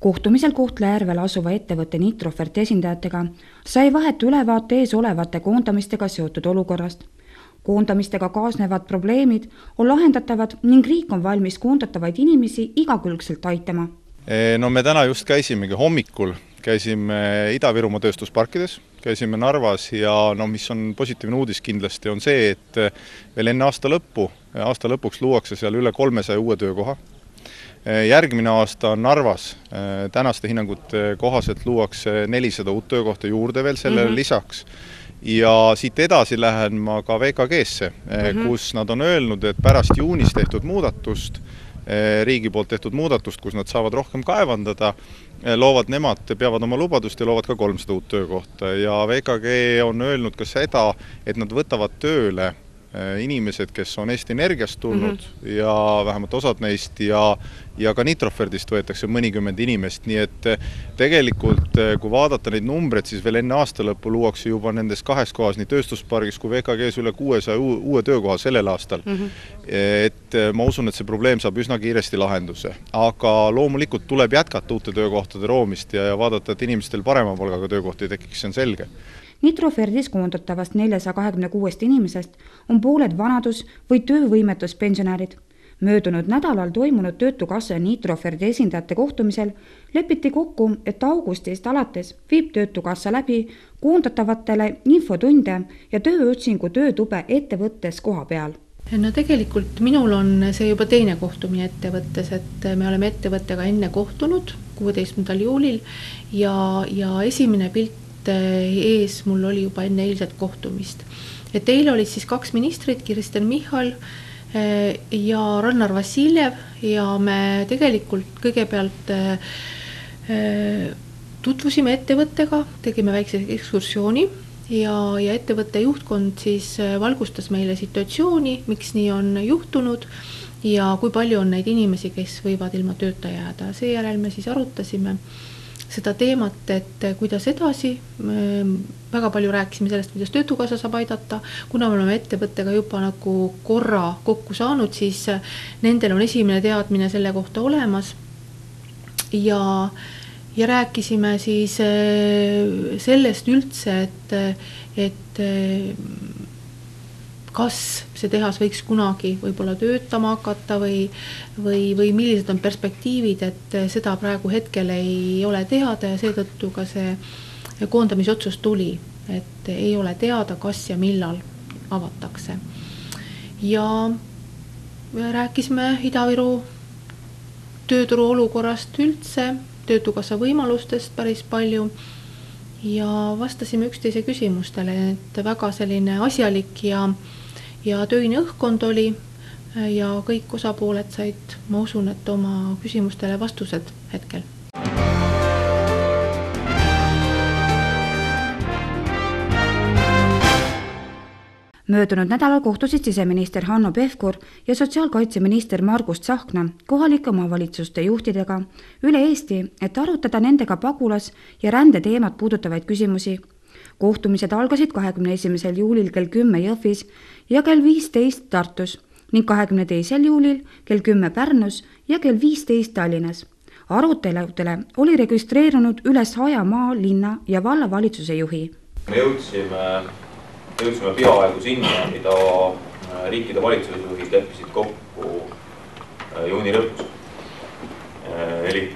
Kohtumisel Kohtla-Järvel asuva ettevõtte Nitrofert esindajatega sai vahetu ülevaate ees olevate koondamistega seotud olukorrast. Koondamistega kaasnevad probleemid on lahendatavad ning riik on valmis koondatavaid inimesi igakülgselt aitama. No me täna just käisimegi hommikul, käisime Ida-Virumaa tööstusparkides, käisime Narvas ja mis on positiivne uudis kindlasti on see, et veel enne aasta lõpuks luuakse seal üle 300 uue töökoha. Järgmine aasta on Narvas, tänaste hinnangute kohaselt luuakse 400 uut töökohta juurde veel sellele lisaks. Ja siit edasi lähen ma ka VKG-sse, kus nad on öelnud, et pärast juunis tehtud muudatust, riigi poolt tehtud muudatust, kus nad saavad rohkem kaevandada, nemad peavad oma lubadust ja loovad ka 300 uut töökohta. Ja VKG on öelnud ka seda, et nad võtavad tööle inimesed, kes on Eesti Energiast tulnud ja vähemalt osad neist ja ka Nitroferdist võetakse mõnikümmend inimest. Nii et tegelikult, kui vaadata neid numbreid, siis veel enne aasta lõppu luuakse juba nendes 2 kohas nii tööstuspargis kui VKGs üle 600 uue töökoha sellel aastal. Et ma usun, et see probleem saab üsna kiiresti lahenduse. Aga loomulikult tuleb jätkata uute töökohtade roomist ja vaadata, et inimestel parema palgaga töökohti tekiks, see on selge. Nitroferdis koondatavast 426 inimesest on pooled vanadus- või töövõimetus pensionärid. Möödunud nädalal toimunud Töötukassa ja Nitroferdi esindajate kohtumisel lepiti kokku, et augustist alates viib Töötukassa läbi koondatavatele infotunde ja tööotsingu töötube ettevõttes koha peal. No tegelikult minul on see juba teine kohtumine ettevõttes, et me oleme ettevõttega enne kohtunud 16. juulil ja esimene pilt ees mul oli juba enne eilset kohtumist. Et eile olid siis 2 ministrit, Kristen Michal ja Rannar Vassiljev ja me tegelikult kõigepealt tutvusime ettevõttega, tegime väikse ekskursiooni ja ettevõtte juhtkond siis valgustas meile situatsiooni, miks nii on juhtunud ja kui palju on neid inimesi, kes võivad ilma tööta jääda. Seejärel me siis arutasime seda teemat, et kuidas edasi, väga palju rääkisime sellest, kuidas Töötukassa saab aidata, kuna me oleme ettevõttega juba nagu korra kokku saanud, siis nendel on esimene teadmine selle kohta olemas ja rääkisime siis sellest üldse, et kas see tehas võiks kunagi võib-olla töötama hakata või millised on perspektiivid, et seda praegu hetkel ei ole teada ja seetõttu ka see koondamisotsus tuli, et ei ole teada, kas ja millal avatakse. Ja rääkisime Ida-Viru tööturu olukorrast üldse, Töötukassa võimalustest päris palju ja vastasime üksteise küsimustele, et väga selline asjalik ja töine õhkkond oli ja kõik osapooled said, ma usun, et oma küsimustele vastused hetkel. Möödunud nädalal kohtusid siseminister Hanno Pevkur ja sotsiaalkaitseminister Margus Tsahkna kohalike omavalitsuste juhtidega üle Eesti, et arutada nendega pagulas- ja rändeteemat puudutavaid küsimusi. Kohtumised algasid 21. juulil kell 10 Jõhvis ja kell 15 Tartus ning 22. juulil kell 10 Pärnus ja kell 15 Tallinnas. Aruteludele oli registreerunud üle 100 maa, linna ja vallavalitsuse juhi. Me jõudsime peaaegu sinna, mida riikide valitsusjuhid leppisid kokku juuni lõpus. Elik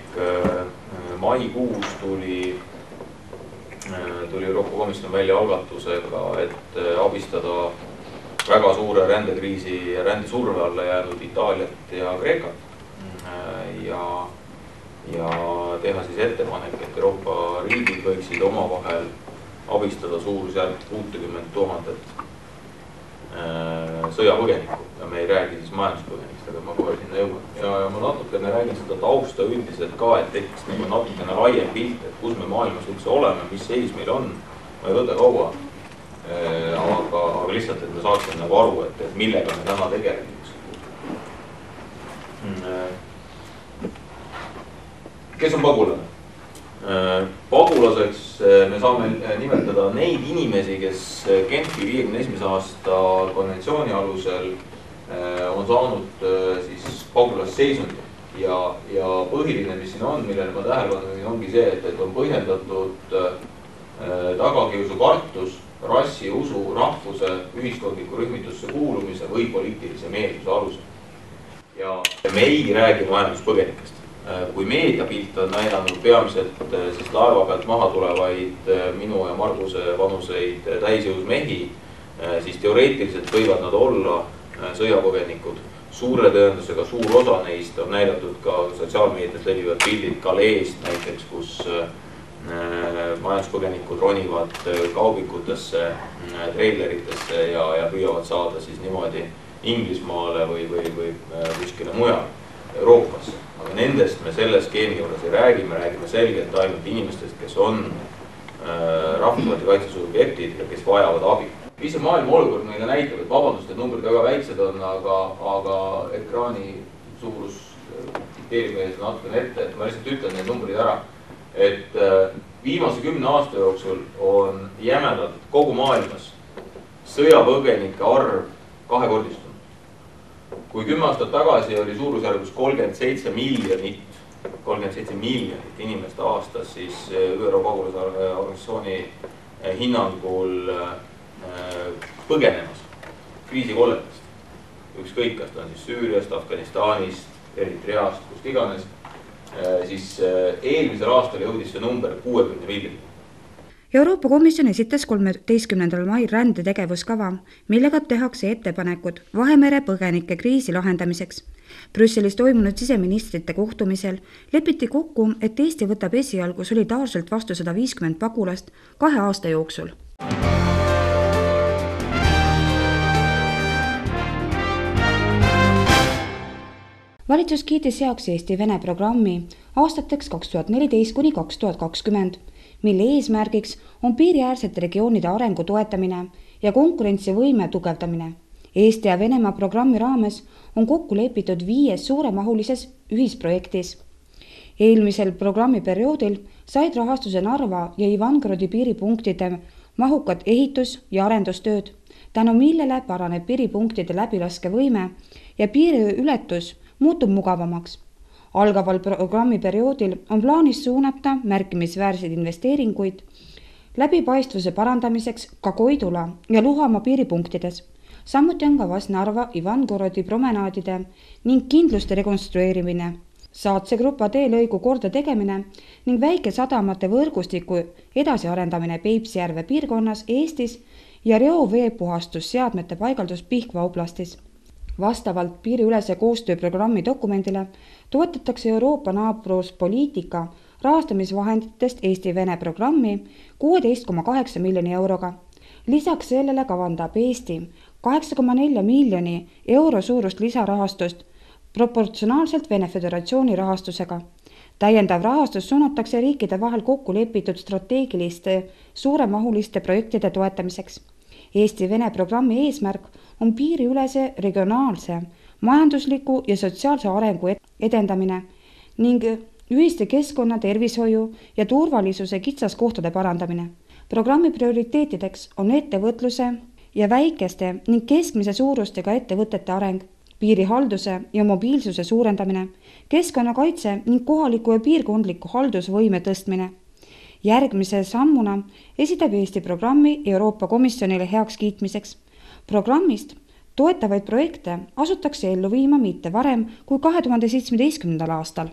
maikuus tuli Euroopa Komisjon välja algatusega, et abistada väga suure rändekriisi ja rändesurve alla jäänud Itaaliat ja Kreekat ja teha siis ettepanek, et Euroopa riigid võiksid omavahel abistada suurusjärk 60 000 sõjapõgenikku ja me ei räägi siis majanduspõgenikest, aga ma kohe sinna jõuan. Ja ma natukene räägin seda tausta üldiselt ka, et tekiks natukene laiem pilt, et kus me maailmas üldse oleme, mis seis meil on. Ma ei võta kaua, aga lihtsalt, et me saaksime nagu aru, et millega me täna tegelikult. Kes on pagulane? Pagulaseks me saame nimetada neid inimesi, kes Genfi 51. aasta konventsiooni alusel on saanud siis pagulasseisundi ja põhiline, mis siin on, millele ma tähelepanu juhin, ongi see, et on põhjendatud tagakiusu kartus rassi, usu, rahvuse, ühiskondliku rühmitusse kuulumise või poliitilise meelsuse alusel. Ja me ei räägi majanduspõgenikest. Kui meediapilt on näidanud peamiselt siis laeva pealt maha tulevaid minu ja Marguse vanuseid täisjõus mehi, siis teoreetiliselt võivad nad olla sõjapõgenikud. Suure tõendusega suur osa neist on näidatud ka sotsiaalmeedias levivad pildid Galeest näiteks, kus majanduspõgenikud ronivad kaubikutesse, treileritesse ja püüavad saada siis niimoodi Inglismaale või kuskile mujal Euroopasse. Aga nendest me selle skeemi juures ei räägi, me räägime selgelt ainult inimestest, kes on rahvusvahelise kaitse subjektid ja kes vajavad abi. Mis see maailma olukord meile näitab, et vabandust, et numbrid väga väiksed on, aga ekraani suurus dikteerib meile seda natukene ette, et ma lihtsalt ütlen need numbrid ära. Et viimase 10 aasta jooksul on jämedalt kogu maailmas sõjapõgenike arv kahekordistunud. Kui 10 aastat tagasi oli suurusjärgus 37 miljonit inimest aastas, siis ÜRO pagulasorganisatsiooni hinnangul põgenemas kriisikolletest. Ükskõik, kas ta on siis Süüriast, Afganistanist, Eritreast, kust iganes, siis eelmisel aastal jõudis see number 60 miljonit. Euroopa Komisjon esitas 13. mail rändetegevuskava, millega tehakse ettepanekud Vahemere põgenike kriisi lahendamiseks. Brüsselis toimunud siseministrite kohtumisel lepiti kokku, et Eesti võtab esialgu solidaarselt vastu 150 pagulast 2 aasta jooksul. Valitsus kiitis heaks Eesti-Vene programmi aastateks 2014–2020, mille eesmärgiks on piiriäärsete regioonide arengu toetamine ja konkurentsivõime tugevdamine. Eesti ja Venemaa programmi raames on kokku lepitud 5 suuremahulises ühisprojektis. Eelmisel programmiperioodil said rahastuse Narva ja Ivangorodi piiripunktide mahukad ehitus- ja arendustööd, tänu millele paraneb piiripunktide läbilaskevõime ja piiriületus muutub mugavamaks. Algaval programmiperioodil on plaanis suunata märkimisväärseid investeeringuid läbipaistvuse parandamiseks ka Koidula ja Luhamaa piiripunktides. Samuti on kavas Narva Ivangorodi promenaadide ning kindluste rekonstrueerimine, Saatse grupa teelõigu korda tegemine ning väikesadamate võrgustiku edasiarendamine Peipsijärve piirkonnas Eestis ja reoveepuhastusseadmete paigaldus Pihkva oblastis. Vastavalt piiriülese koostööprogrammi dokumendile toetatakse Euroopa naabruspoliitika rahastamisvahenditest Eesti-Vene programmi 16,8 miljoni euroga. Lisaks sellele kavandab Eesti 8,4 miljoni euro suurust lisarahastust proportsionaalselt Vene Föderatsiooni rahastusega. Täiendav rahastus suunatakse riikide vahel kokku lepitud strateegiliste suuremahuliste projektide toetamiseks. Eesti-Vene programmi eesmärk on piiriülese regionaalse, majandusliku ja sotsiaalse arengu edendamine ning ühiste keskkonna, tervishoiu ja turvalisuse kitsaskohtade parandamine. Programmi prioriteetideks on ettevõtluse ja väikeste ning keskmise suurustega ettevõtete areng, piirihalduse ja mobiilsuse suurendamine, keskkonnakaitse ning kohaliku ja piirkondliku haldusvõime tõstmine. Järgmise sammuna esitab Eesti programmi Euroopa Komisjonile heaks kiitmiseks. Programmist toetavaid projekte asutakse ellu viima mitte varem kui 2017. aastal.